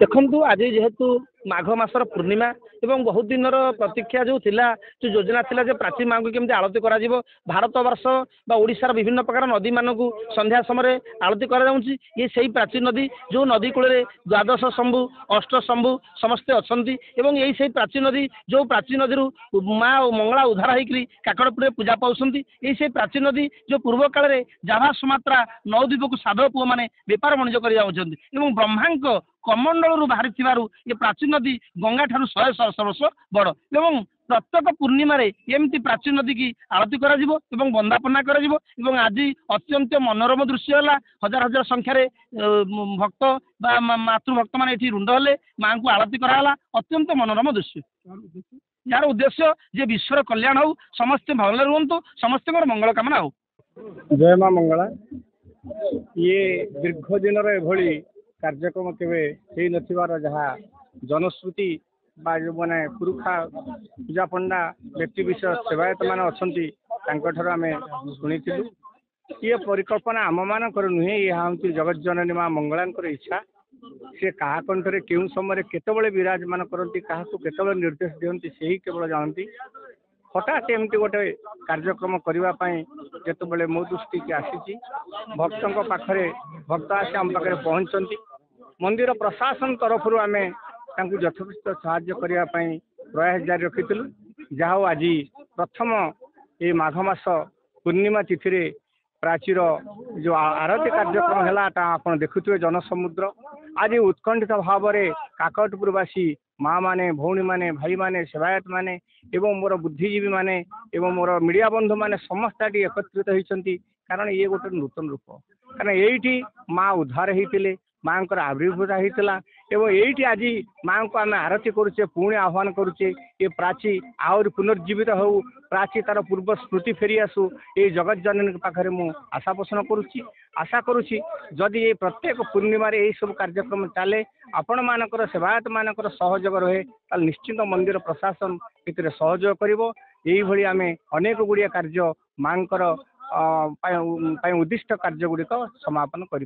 देखु आज जेहेतु माघ मासर पूर्णिमा एवं बहुत दिन प्रतीक्षा जो थिला जो योजना थिला जे प्राची माँ को केमती आरती करा भारत वर्ष ओडिशार विभिन्न प्रकार नदी मानक संध्या समय आरती करा ये सही प्राची नदी जो नदी कूल द्वादश शंभु अष्ट शंभु समस्ते अच्छा यही से प्राची नदी जो प्राची नदी माँ मंगला उद्धार होकर काकड़पुर पूजा पाँच यही से प्राची नदी जो पूर्व काल में जाभा सुमात्रा नवद्वीप को साधव पुओ मैंने बेपार वाणिज्य कर ब्रह्मा कमंडल बाहरी ये प्राची नदी गंगा ठारू 100 वर्ष बड़ एवं प्रत्येक पूर्णिमा एमती प्राची नदी की आरती करा वंदापना कर आज अत्यंत मनोरम दृश्य है हजार हजार संख्यार भक्त मातृभक्त मैंने रुंड हेले माँ को आरती कराला अत्यंत मनोरम दृश्य यार उद्देश्य जे विश्वर कल्याण हो समस्ते भल रुहतु समस्त मंगल कामना हो। जय माँ मंगला। ये दीर्घ दिन एभली कार्यक्रम केवे नथिबार जहाँ जनश्रुति बा जो मैंने पुरुखा पूजा पंडा व्यक्ति विशेष सेवायत मान अच्छा आम शुणी ये परिकल्पना आम मान नुहे यह जगत जननी माँ मंगला इच्छा सी क्या कंठरे केउं समय केतबले विराजमान करती क्या केतबले निर्देश दिखती से ही केवल जानती हठात एमती गोटे कार्यक्रम करने जिते मो दृष्टि की आसी भक्तों पाखे भक्त आसी आम पाखे पहुँचती मंदिर प्रशासन तरफ आम यथोचित साहाय्य करने प्रयास जारी रखी जहाँ आज प्रथम ये माघ मास पूर्णिमा तिथि प्राचीर जो आरती कार्यक्रम है आप देखुए जनसमुद्र आज उत्कंठित भाव में काकटपुरवासी माँ माने भौणी माने भाई माने सेवायत माने एवं मोर बुद्धिजीवी माने एवं मोर मीडिया बंधु माने समस्त एकत्रित होती कारण ये गोटे नूतन रूप कारण ये माँ उद्धार होते माँ को आविर्भूत होता ये आज माँ को आम आरती करुचे पुणी आह्वान करुचे ये प्राची आहरी पुनर्जीवित हो प्राची तार पूर्व स्मृति फेरी आसू ये जगत जननी पाखे मु आशा पोषण करुच्ची आशा करुच्ची जदि ये प्रत्येक पूर्णिम यही सब कार्यक्रम चले आपण मानकर सेवायत मानकर सहयोग रहे निश्चित मंदिर प्रशासन ए सहयोग कर आम अनेक गुड़िया कार्य माँ उद्दिष्ट कार्य गुड़िक समापन कर।